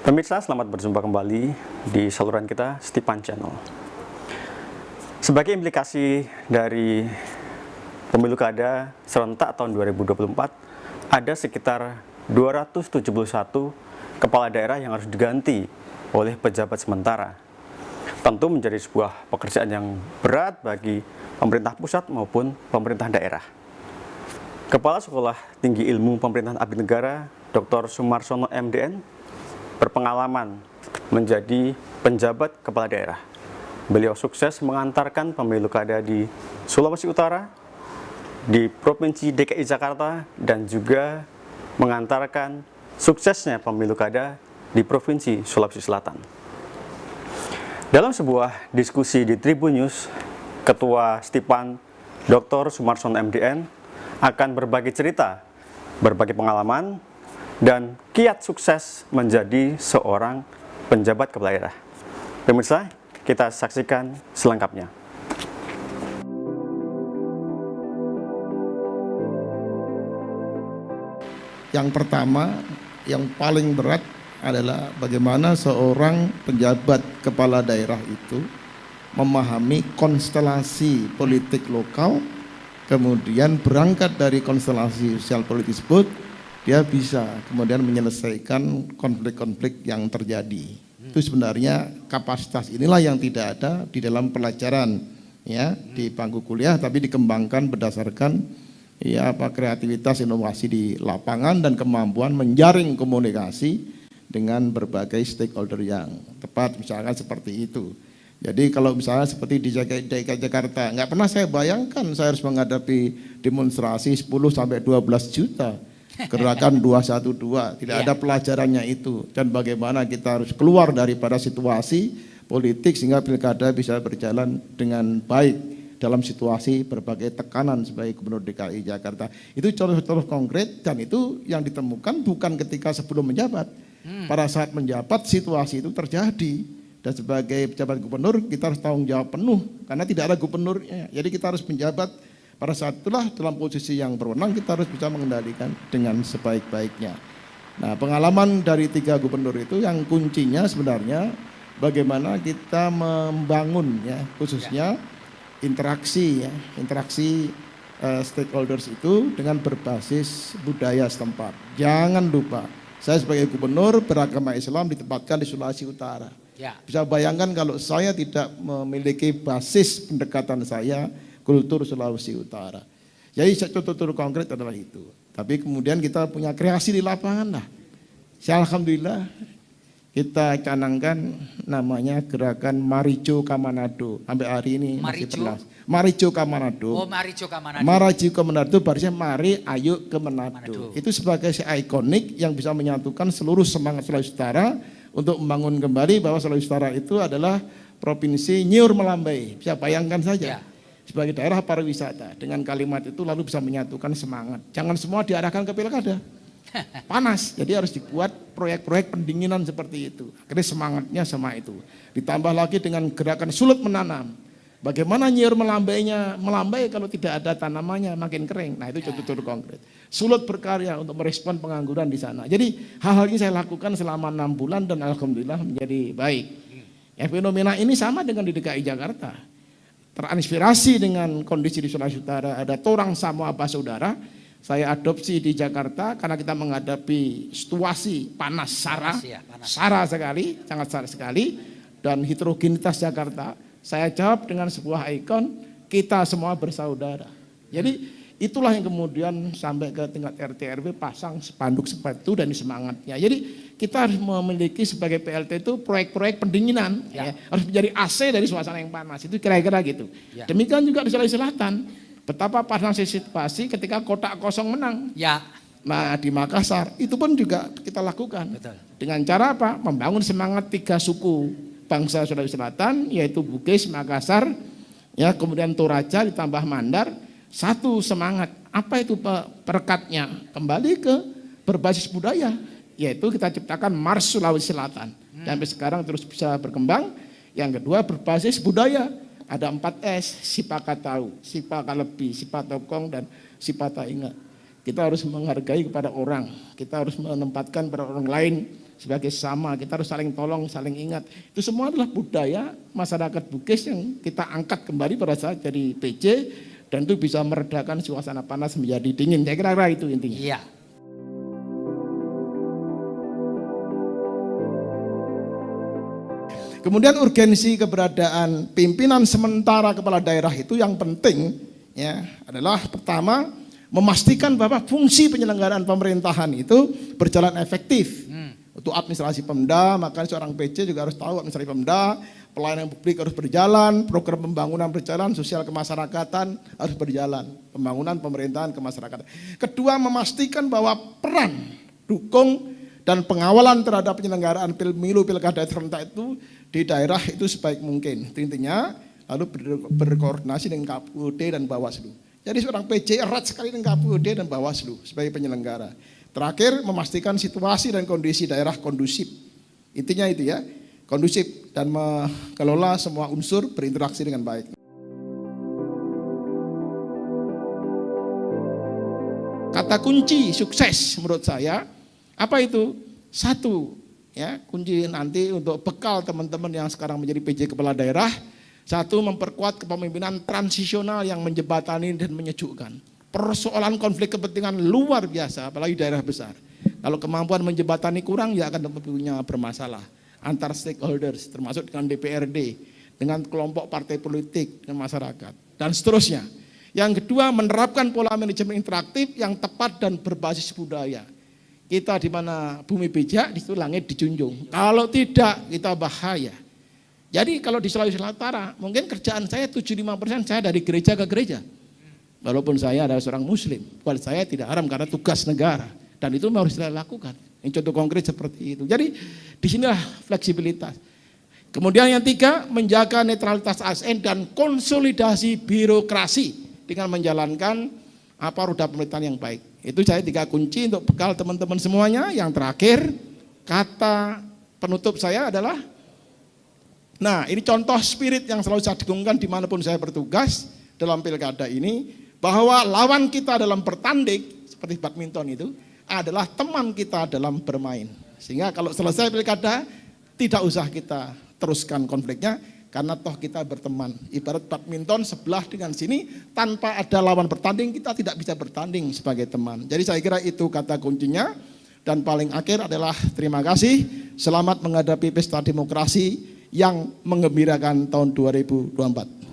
Pemirsa, selamat berjumpa kembali di saluran kita Stipan Channel. Sebagai implikasi dari pemilu kada serentak tahun 2024, ada sekitar 271 kepala daerah yang harus diganti oleh pejabat sementara. Tentu menjadi sebuah pekerjaan yang berat bagi pemerintah pusat maupun pemerintah daerah. Kepala Sekolah Tinggi Ilmu Pemerintahan Abdi Negara, Dr. Sumarsono MDN, berpengalaman menjadi penjabat kepala daerah. Beliau sukses mengantarkan pemilu kada di Sulawesi Utara, di Provinsi DKI Jakarta, dan juga mengantarkan suksesnya pemilu kada di Provinsi Sulawesi Selatan. Dalam sebuah diskusi di Tribun News, Ketua Stipan Dr. Sumarsono MDN akan berbagi cerita, berbagi pengalaman, dan kiat sukses menjadi seorang penjabat kepala daerah. Pemirsa, kita saksikan selengkapnya. Yang pertama, yang paling berat adalah bagaimana seorang penjabat kepala daerah itu memahami konstelasi politik lokal, kemudian berangkat dari konstelasi sosial politik tersebut, dia bisa kemudian menyelesaikan konflik-konflik yang terjadi. Itu sebenarnya kapasitas inilah yang tidak ada di dalam pelajaran ya di bangku kuliah, tapi dikembangkan berdasarkan kreativitas inovasi di lapangan dan kemampuan menjaring komunikasi dengan berbagai stakeholder yang tepat, misalkan seperti itu. Jadi kalau misalnya seperti di DKI Jakarta, nggak pernah saya bayangkan saya harus menghadapi demonstrasi 10-12 juta. Gerakan 212, tidak ada pelajarannya itu, dan bagaimana kita harus keluar daripada situasi politik sehingga pilkada bisa berjalan dengan baik dalam situasi berbagai tekanan sebagai Gubernur DKI Jakarta. Itu contoh-contoh konkret, dan itu yang ditemukan bukan ketika sebelum menjabat. Pada saat menjabat situasi itu terjadi, dan sebagai pejabat gubernur kita harus tanggung jawab penuh karena tidak ada gubernurnya. Jadi kita harus menjabat. Pada saat itulah dalam posisi yang berwenang kita harus bisa mengendalikan dengan sebaik-baiknya. Nah, pengalaman dari 3 gubernur itu yang kuncinya sebenarnya bagaimana kita membangun ya, khususnya interaksi stakeholders itu dengan berbasis budaya setempat. Jangan lupa, saya sebagai gubernur beragama Islam ditempatkan di Sulawesi Utara. Bisa bayangkan kalau saya tidak memiliki basis pendekatan saya kultur Sulawesi Utara. Jadi contoh-contoh konkret adalah itu. Tapi kemudian kita punya kreasi di lapangan lah. Alhamdulillah kita canangkan namanya gerakan Marijo Kamanado. Sampai hari ini masih berlangsung. Marijo Kamanado. Oh, Marijo Kamanado. Marijo Kamanado barisnya mari ayo ke Manado. Itu sebagai ikonik yang bisa menyatukan seluruh semangat Sulawesi Utara untuk membangun kembali bahwa Sulawesi Utara itu adalah provinsi Nyur Melambai. Bisa bayangkan saja. Sebagai daerah pariwisata, dengan kalimat itu lalu bisa menyatukan semangat. Jangan semua diarahkan ke pilkada, panas. Jadi harus dibuat proyek-proyek pendinginan seperti itu. Akhirnya semangatnya sama itu. Ditambah lagi dengan gerakan sulut menanam. Bagaimana Nyir melambai kalau tidak ada tanamannya, makin kering. Nah itu contoh-contoh konkret. Sulut berkarya untuk merespon pengangguran di sana. Jadi hal-hal ini saya lakukan selama 6 bulan dan alhamdulillah menjadi baik. Ya, fenomena ini sama dengan di DKI Jakarta. Terinspirasi dengan kondisi di Sulawesi Utara, ada Torang Samoa Saudara, saya adopsi di Jakarta karena kita menghadapi situasi panas sara sekali, sangat sara sekali, dan heterogenitas Jakarta. Saya jawab dengan sebuah ikon, kita semua bersaudara. Jadi itulah yang kemudian sampai ke tingkat RT RW pasang spanduk seperti itu dan semangatnya. Jadi kita harus memiliki sebagai PLT itu proyek-proyek pendinginan, harus menjadi AC dari suasana yang panas, itu kira-kira gitu. Demikian juga di Sulawesi Selatan, betapa panasnya situasi ketika kotak kosong menang. Nah di Makassar itu pun juga kita lakukan. Dengan cara apa? Membangun semangat 3 suku bangsa Sulawesi Selatan, yaitu Bugis, Makassar, ya kemudian Toraja ditambah Mandar. Satu semangat, apa itu perekatnya? Kembali ke berbasis budaya, yaitu kita ciptakan Mars Sulawesi Selatan. Dan sampai sekarang terus bisa berkembang. Yang kedua berbasis budaya, ada 4S, Sipaka Tahu, Sipaka Lebih, Sipata Tokong, dan Sipata Ingat. Kita harus menghargai kepada orang, kita harus menempatkan pada orang lain sebagai sesama, kita harus saling tolong, saling ingat. Itu semua adalah budaya masyarakat Bugis yang kita angkat kembali pada saat jadi PJ, dan itu bisa meredakan suasana panas menjadi dingin. Saya kira itu intinya. Iya. Kemudian urgensi keberadaan pimpinan sementara kepala daerah itu yang penting ya adalah pertama memastikan bahwa fungsi penyelenggaraan pemerintahan itu berjalan efektif. Untuk administrasi Pemda, maka seorang PJ juga harus tahu administrasi Pemda, pelayanan publik harus berjalan, program pembangunan berjalan, sosial kemasyarakatan harus berjalan, pembangunan pemerintahan kemasyarakatan. Kedua, memastikan bahwa peran, dukung, dan pengawalan terhadap penyelenggaraan pemilu pilkada serentak itu di daerah itu sebaik mungkin. Itu intinya, lalu berkoordinasi dengan KPUD dan Bawaslu. Jadi seorang PJ erat sekali dengan KPUD dan Bawaslu sebagai penyelenggara. Terakhir, memastikan situasi dan kondisi daerah kondusif. Intinya itu ya, kondusif dan mengelola semua unsur berinteraksi dengan baik. Kata kunci sukses menurut saya, apa itu? Satu, ya kunci nanti untuk bekal teman-teman yang sekarang menjadi PJ kepala daerah. Satu, memperkuat kepemimpinan transisional yang menjembatani dan menyejukkan. Persoalan konflik kepentingan luar biasa, apalagi daerah besar. Kalau kemampuan menjembatani kurang, ya akan punya bermasalah antar stakeholders, termasuk dengan DPRD, dengan kelompok partai politik, dengan masyarakat, dan seterusnya. Yang kedua, menerapkan pola manajemen interaktif yang tepat dan berbasis budaya. Kita di mana bumi bijak, di situ langit dijunjung. Kalau tidak, kita bahaya. Jadi kalau di Sulawesi Utara, mungkin kerjaan saya 75% saya dari gereja ke gereja. Walaupun saya adalah seorang muslim, buat saya tidak haram karena tugas negara. Dan itu harus kita lakukan. Ini contoh konkret seperti itu. Jadi disinilah fleksibilitas. Kemudian yang tiga, menjaga netralitas ASN dan konsolidasi birokrasi dengan menjalankan roda pemerintahan yang baik. Itu saya tiga kunci untuk bekal teman-teman semuanya. Yang terakhir, kata penutup saya adalah, nah ini contoh spirit yang selalu saya dengungkan dimanapun saya bertugas dalam pilkada ini, bahwa lawan kita dalam bertanding, seperti badminton itu, adalah teman kita dalam bermain. Sehingga kalau selesai pilkada, tidak usah kita teruskan konfliknya, karena toh kita berteman. Ibarat badminton sebelah dengan sini, tanpa ada lawan bertanding, kita tidak bisa bertanding sebagai teman. Jadi saya kira itu kata kuncinya. Dan paling akhir adalah terima kasih, selamat menghadapi pesta demokrasi yang menggembirakan tahun 2024.